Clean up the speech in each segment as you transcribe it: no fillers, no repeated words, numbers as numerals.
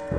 As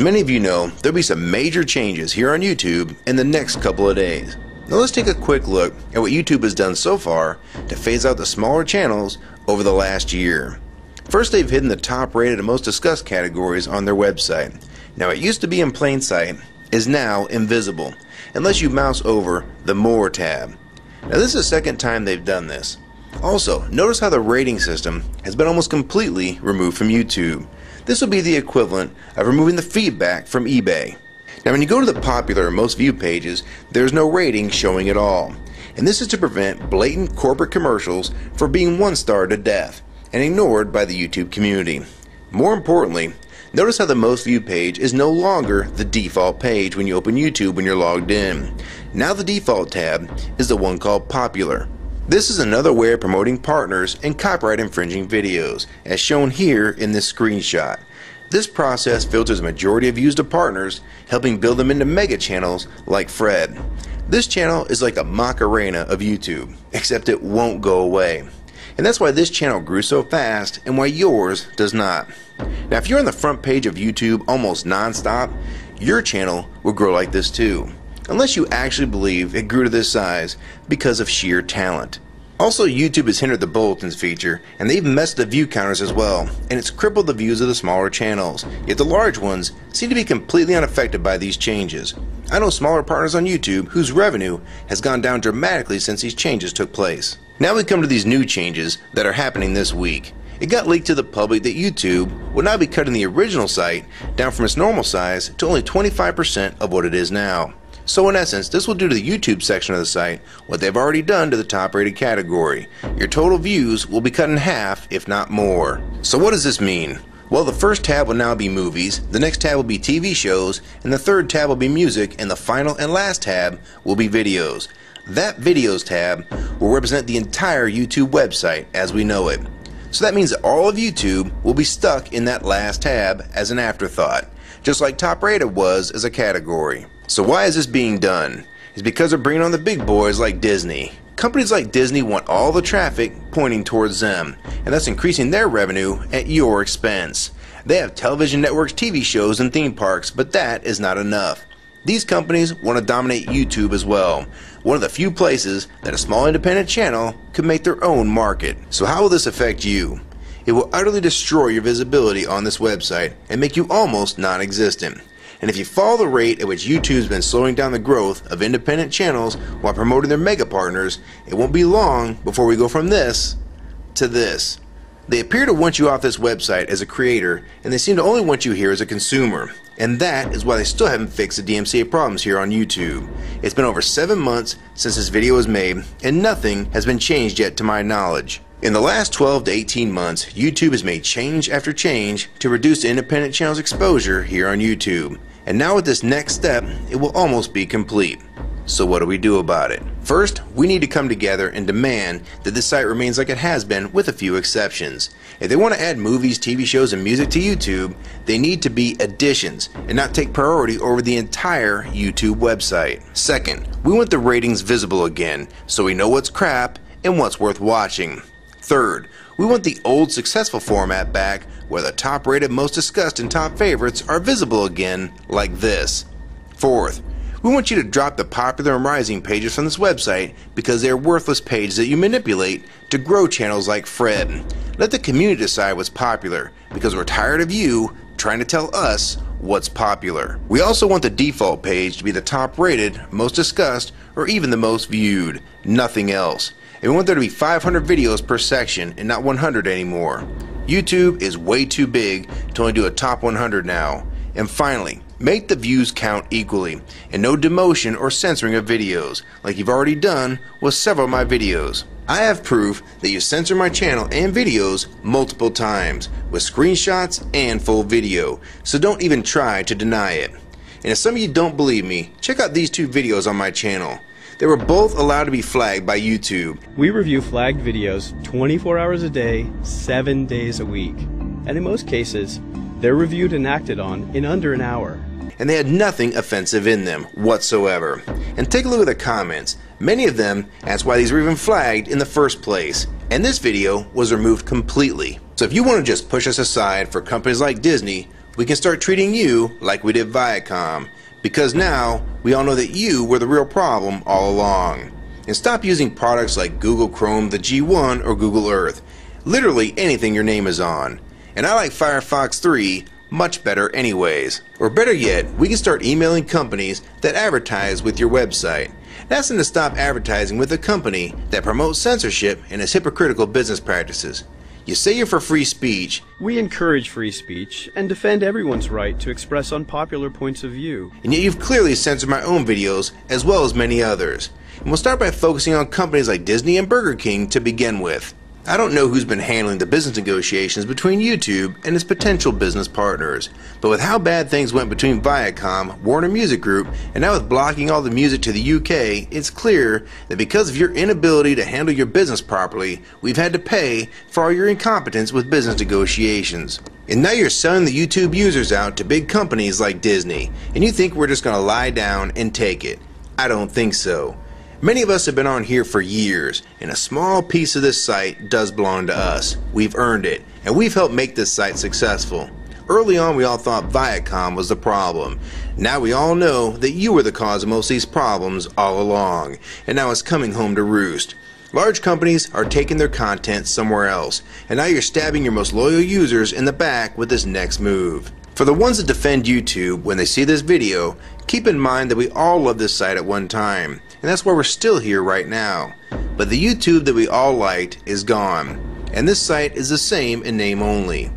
many of you know, there'll be some major changes here on YouTube in the next couple of days. Now let's take a quick look at what YouTube has done so far to phase out the smaller channels over the last year. First, they've hidden the top rated and most discussed categories on their website. Now it used to be in plain sight, is now invisible, unless you mouse over the More tab. Now this is the second time they've done this. Also, notice how the rating system has been almost completely removed from YouTube. This will be the equivalent of removing the feedback from eBay. Now when you go to the popular and most viewed pages, there's no rating showing at all. And this is to prevent blatant corporate commercials for being one-starred to death and ignored by the YouTube community. More importantly, notice how the most viewed page is no longer the default page when you open YouTube when you're logged in. Now the default tab is the one called Popular. This is another way of promoting partners and copyright infringing videos, as shown here in this screenshot. This process filters a majority of views to partners, helping build them into mega channels like Fred. This channel is like a Macarena of YouTube, except it won't go away. And that's why this channel grew so fast and why yours does not. Now if you're on the front page of YouTube almost non-stop, your channel will grow like this too. Unless you actually believe it grew to this size because of sheer talent. Also, YouTube has hindered the bulletins feature, and they've messed the view counters as well, and it's crippled the views of the smaller channels, yet the large ones seem to be completely unaffected by these changes. I know smaller partners on YouTube whose revenue has gone down dramatically since these changes took place. Now we come to these new changes that are happening this week. It got leaked to the public that YouTube will now be cutting the original site down from its normal size to only 25% of what it is now. So in essence, this will do to the YouTube section of the site what they've already done to the top rated category. Your total views will be cut in half, if not more. So what does this mean? Well, the first tab will now be movies, the next tab will be TV shows, and the third tab will be music, and the final and last tab will be videos. That videos tab will represent the entire YouTube website as we know it. So that means that all of YouTube will be stuck in that last tab as an afterthought, just like top rated was as a category. So why is this being done? It's because they're bringing on the big boys like Disney. Companies like Disney want all the traffic pointing towards them, and thus increasing their revenue at your expense. They have television networks, TV shows, and theme parks, but that is not enough. These companies want to dominate YouTube as well, one of the few places that a small independent channel could make their own market. So how will this affect you? It will utterly destroy your visibility on this website and make you almost non-existent. And if you follow the rate at which YouTube's been slowing down the growth of independent channels while promoting their mega partners, it won't be long before we go from this to this. They appear to want you off this website as a creator, and they seem to only want you here as a consumer. And that is why they still haven't fixed the DMCA problems here on YouTube. It's been over 7 months since this video was made, and nothing has been changed yet to my knowledge. In the last 12 to 18 months, YouTube has made change after change to reduce the independent channel's exposure here on YouTube. And now with this next step, it will almost be complete. So what do we do about it? First, we need to come together and demand that this site remains like it has been with a few exceptions. If they want to add movies, TV shows, and music to YouTube, they need to be additions and not take priority over the entire YouTube website. Second, we want the ratings visible again so we know what's crap and what's worth watching. Third, we want the old successful format back where the top rated, most discussed, and top favorites are visible again like this. Fourth, we want you to drop the popular and rising pages from this website because they are worthless pages that you manipulate to grow channels like Fred. Let the community decide what's popular because we're tired of you trying to tell us what's popular. We also want the default page to be the top rated, most discussed, or even the most viewed. Nothing else. And we want there to be 500 videos per section and not 100 anymore. YouTube is way too big to only do a top 100 now. And finally, make the views count equally, and no demotion or censoring of videos, like you've already done with several of my videos. I have proof that you censor my channel and videos multiple times, with screenshots and full video, so don't even try to deny it. And if some of you don't believe me, check out these two videos on my channel. They were both allowed to be flagged by YouTube. We review flagged videos 24 hours a day, 7 days a week. And in most cases, They're reviewed and acted on in under an hour. And they had nothing offensive in them whatsoever. And take a look at the comments. Many of them asked why these were even flagged in the first place. And this video was removed completely. So if you want to just push us aside for companies like Disney, we can start treating you like we did Viacom. Because now, we all know that you were the real problem all along. And stop using products like Google Chrome, the G1, or Google Earth. Literally anything your name is on. And I like Firefox 3 much better anyways. Or better yet, we can start emailing companies that advertise with your website. That's them to stop advertising with a company that promotes censorship and has hypocritical business practices. You say you're for free speech. We encourage free speech and defend everyone's right to express unpopular points of view. And yet you've clearly censored my own videos as well as many others. And we'll start by focusing on companies like Disney and Burger King to begin with. I don't know who's been handling the business negotiations between YouTube and its potential business partners, but with how bad things went between Viacom, Warner Music Group, and now with blocking all the music to the UK, it's clear that because of your inability to handle your business properly, we've had to pay for all your incompetence with business negotiations. And now you're selling the YouTube users out to big companies like Disney, and you think we're just going to lie down and take it. I don't think so. Many of us have been on here for years, and a small piece of this site does belong to us. We've earned it, and we've helped make this site successful. Early on, we all thought Viacom was the problem. Now we all know that you were the cause of most of these problems all along, and now it's coming home to roost. Large companies are taking their content somewhere else, and now you're stabbing your most loyal users in the back with this next move. For the ones that defend YouTube when they see this video, keep in mind that we all loved this site at one time, and that's why we're still here right now. But the YouTube that we all liked is gone, and this site is the same in name only.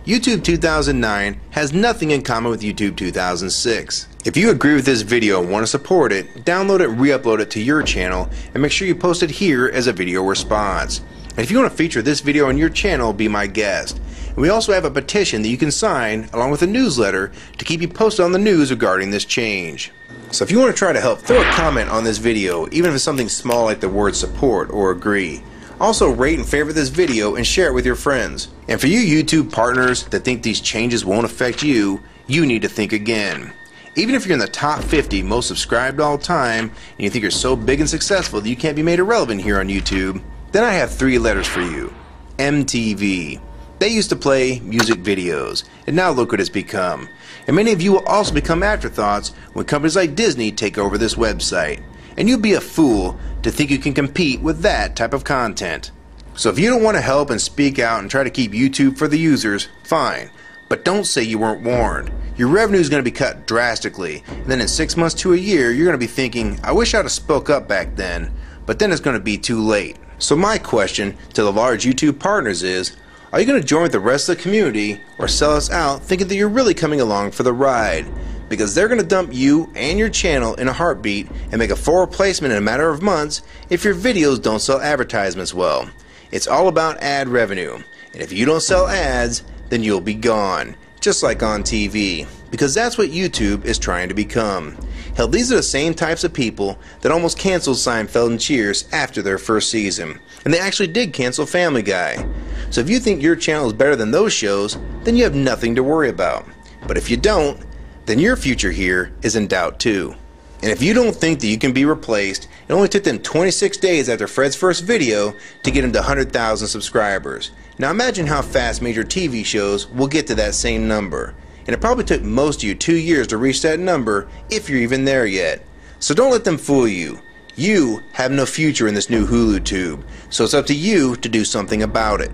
YouTube 2009 has nothing in common with YouTube 2006. If you agree with this video and want to support it, download it and re-upload it to your channel, and make sure you post it here as a video response. And if you want to feature this video on your channel, be my guest. And we also have a petition that you can sign along with a newsletter to keep you posted on the news regarding this change. So if you want to try to help, throw a comment on this video, even if it's something small like the word support or agree. Also rate and favorite this video and share it with your friends. And for you YouTube partners that think these changes won't affect you, you need to think again. Even if you're in the top 50 most subscribed all time and you think you're so big and successful that you can't be made irrelevant here on YouTube, then I have 3 letters for you. MTV. They used to play music videos, and now look what it's become. And many of you will also become afterthoughts when companies like Disney take over this website. And you'd be a fool to think you can compete with that type of content. So if you don't want to help and speak out and try to keep YouTube for the users, fine. But don't say you weren't warned. Your revenue is going to be cut drastically, and then in 6 months to a year, you're going to be thinking, I wish I'd have spoke up back then. But then it's going to be too late. So my question to the large YouTube partners is, are you going to join with the rest of the community or sell us out thinking that you're really coming along for the ride? Because they're going to dump you and your channel in a heartbeat and make a full replacement in a matter of months if your videos don't sell advertisements well. It's all about ad revenue, and if you don't sell ads, then you'll be gone, just like on TV, because that's what YouTube is trying to become. Hell, these are the same types of people that almost canceled Seinfeld and Cheers after their first season, and they actually did cancel Family Guy. So if you think your channel is better than those shows, then you have nothing to worry about. But if you don't, then your future here is in doubt too. And if you don't think that you can be replaced, it only took them 26 days after Fred's first video to get him to 100,000 subscribers. Now imagine how fast major TV shows will get to that same number. And it probably took most of you 2 years to reach that number, if you're even there yet. So don't let them fool you. You have no future in this new Hulu tube, so it's up to you to do something about it.